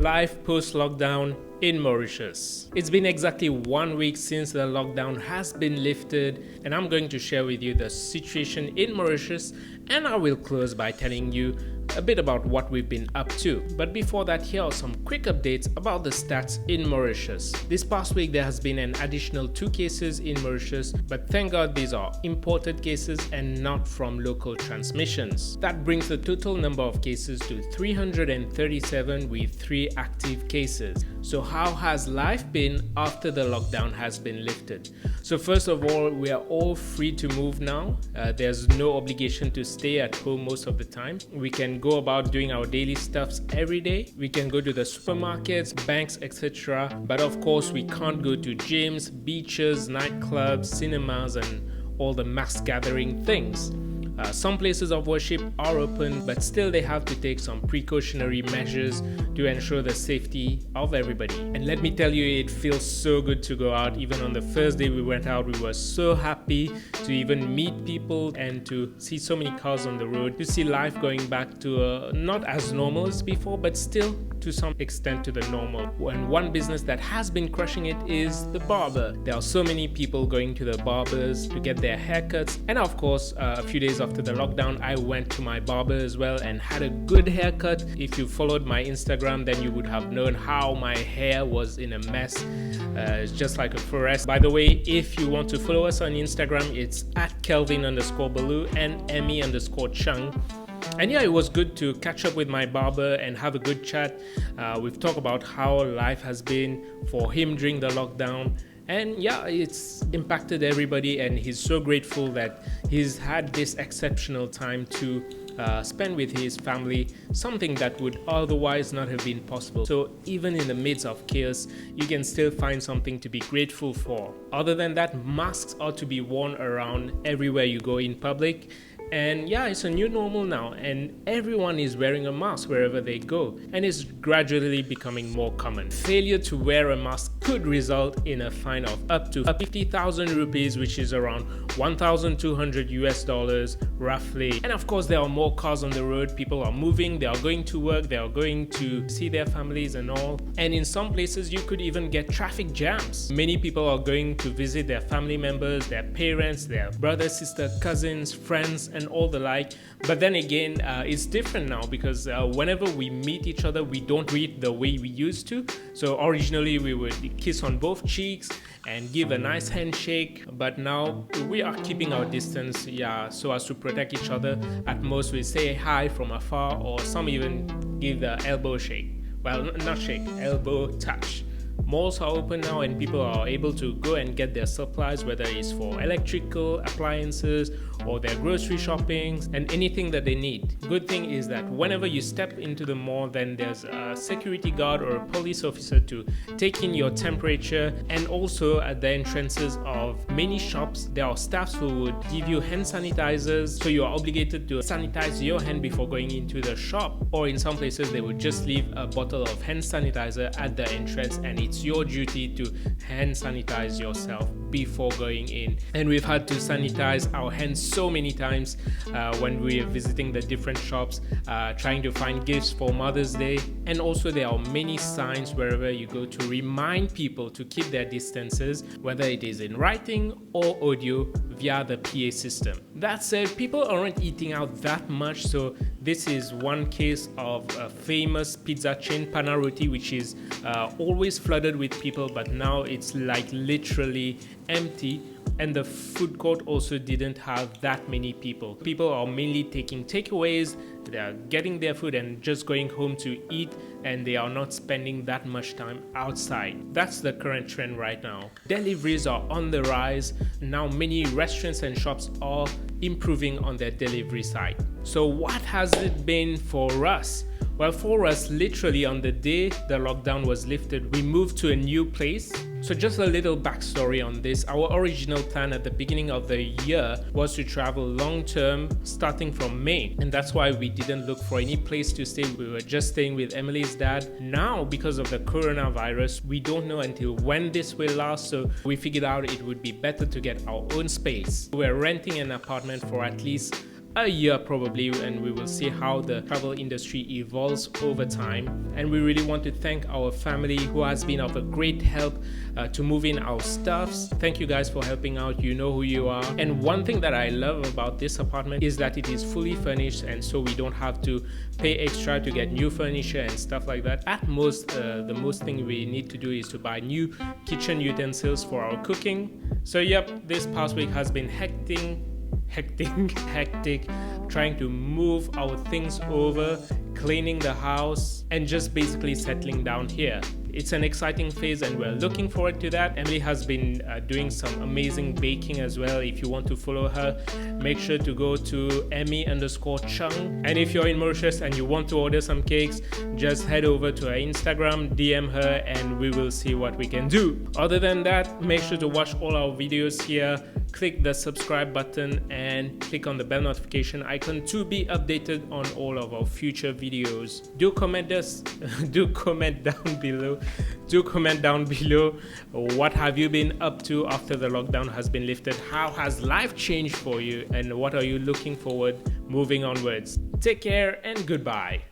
life post-lockdown in Mauritius. It's been exactly 1 week since the lockdown has been lifted, and I'm going to share with you the situation in Mauritius, and I will close by telling you a bit about what we've been up to. But before that, here are some quick updates about the stats in Mauritius. This past week there has been an additional 2 cases in Mauritius, but thank God these are imported cases and not from local transmissions. That brings the total number of cases to 337 with 3 active cases. So how has life been after the lockdown has been lifted? So first of all, we are all free to move now. There's no obligation to stay at home most of the time. We can go about doing our daily stuffs every day. We can go to the supermarkets, banks, etc. But of course, we can't go to gyms, beaches, nightclubs, cinemas, and all the mass gathering things. Some places of worship are open, but still they have to take some precautionary measures to ensure the safety of everybody. And let me tell you, it feels so good to go out. Even on the first day we went out, we were so happy to even meet people and to see so many cars on the road, to see life going back to not as normal as before, but still to some extent to the normal. And one business that has been crushing it is the barber. There are so many people going to the barbers to get their haircuts, and of course a few days after the lockdown I went to my barber as well and had a good haircut. If you followed my Instagram, then you would have known how my hair was in a mess. It's just like a forest. By the way, if you want to follow us on Instagram, it's @Kelvin_Baloo and Emmy_Chung. And yeah, it was good to catch up with my barber and have a good chat. We've talked about how life has been for him during the lockdown. And yeah, it's impacted everybody, and he's so grateful that he's had this exceptional time to spend with his family, something that would otherwise not have been possible. So even in the midst of chaos, you can still find something to be grateful for. Other than that, masks are to be worn around everywhere you go in public. And yeah, it's a new normal now, and everyone is wearing a mask wherever they go, and it's gradually becoming more common. Failure to wear a mask could result in a fine of up to 50,000 rupees, which is around $1,200 roughly. And of course, there are more cars on the road. People are moving, they are going to work, they are going to see their families and all. And in some places, you could even get traffic jams. Many people are going to visit their family members, their parents, their brothers, sisters, cousins, friends, and all the like. But then again, it's different now because whenever we meet each other, we don't greet the way we used to. So originally we would kiss on both cheeks and give a nice handshake, but now we are keeping our distance, so as to protect each other. At most we say hi from afar, or some even give the elbow shake. Well, not shake, elbow touch. Malls are open now and people are able to go and get their supplies, whether it's for electrical appliances or their grocery shopping and anything that they need. Good thing is that whenever you step into the mall, then there's a security guard or a police officer to take in your temperature. And also at the entrances of many shops, there are staffs who would give you hand sanitizers, so you are obligated to sanitize your hand before going into the shop. Or in some places they would just leave a bottle of hand sanitizer at the entrance, and it's your duty to hand sanitize yourself before going in. And we've had to sanitize our hands so many times when we are visiting the different shops, trying to find gifts for Mother's Day. And also there are many signs wherever you go to remind people to keep their distances, whether it is in writing or audio via the PA system. That said, people aren't eating out that much, so this is one case of a famous pizza chain, Panaroti, which is always flooded with people, but now it's like literally empty. And the food court also didn't have that many people. People are mainly taking takeaways, they are getting their food and just going home to eat, and they are not spending that much time outside. That's the current trend right now. Deliveries are on the rise. Now many restaurants and shops are improving on their delivery side. So what has it been for us? Well, for us, literally on the day the lockdown was lifted, we moved to a new place. So just a little backstory on this. Our original plan at the beginning of the year was to travel long term starting from May. And that's why we didn't look for any place to stay. We were just staying with Emily's dad. Now, because of the coronavirus, we don't know until when this will last. So we figured out it would be better to get our own space. We're renting an apartment for at least a year probably, and we will see how the travel industry evolves over time. And we really want to thank our family who has been of a great help to move in our stuffs. Thank you guys for helping out. You know who you are. And one thing that I love about this apartment is that it is fully furnished, and so we don't have to pay extra to get new furniture and stuff like that. At most, the most thing we need to do is to buy new kitchen utensils for our cooking. So yep, this past week has been hectic, trying to move our things over, cleaning the house, and just basically settling down here. It's an exciting phase and we're looking forward to that. Emily has been doing some amazing baking as well. If you want to follow her, make sure to go to Emmy_Chung. And if you're in Mauritius and you want to order some cakes, just head over to her Instagram, DM her, and we will see what we can do. Other than that, make sure to watch all our videos here. Click the subscribe button and click on the bell notification icon to be updated on all of our future videos. Do comment down below what have you been up to after the lockdown has been lifted. How has life changed for you, and what are you looking forward moving onwards? Take care and goodbye.